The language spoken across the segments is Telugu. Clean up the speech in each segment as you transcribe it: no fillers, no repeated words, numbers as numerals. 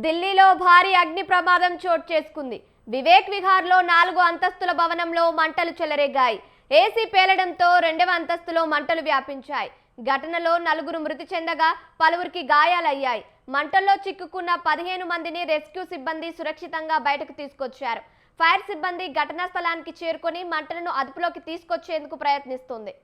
ఢిల్లీలో భారీ అగ్ని ప్రమాదం చోటు చేసుకుంది. వివేక్ విహార్లో 4 అంతస్తుల భవనంలో మంటలు చెలరేగాయి. ఏసీ పేలడంతో 2వ అంతస్తులో మంటలు వ్యాపించాయి. ఘటనలో 4 మృతి చెందగా పలువురికి గాయాలయ్యాయి. మంటల్లో చిక్కుకున్న 15 మందిని రెస్క్యూ సిబ్బంది సురక్షితంగా బయటకు తీసుకొచ్చారు. ఫైర్ సిబ్బంది ఘటనా స్థలానికి చేరుకొని మంటలను అదుపులోకి తీసుకొచ్చేందుకు ప్రయత్నిస్తుంది.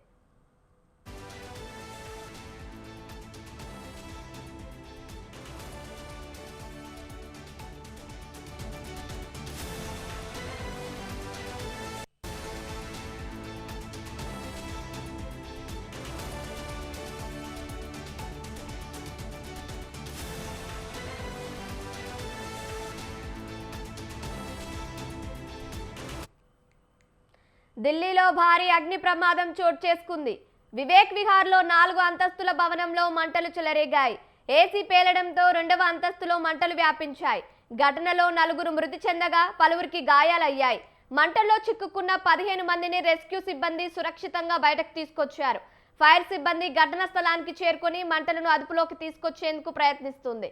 ఢిల్లీలో భారీ అగ్ని ప్రమాదం చోటు చేసుకుంది. వివేక్ విహార్లో 4 అంతస్తుల భవనంలో మంటలు చెలరేగాయి. ఏసీ పేలడంతో 2వ అంతస్తులో మంటలు వ్యాపించాయి. ఘటనలో 4 మృతి చెందగా పలువురికి గాయాలయ్యాయి. మంటల్లో చిక్కుకున్న 15 మందిని రెస్క్యూ సిబ్బంది సురక్షితంగా బయటకు తీసుకొచ్చారు. ఫైర్ సిబ్బంది ఘటనా స్థలానికి చేరుకొని మంటలను అదుపులోకి తీసుకొచ్చేందుకు ప్రయత్నిస్తుంది.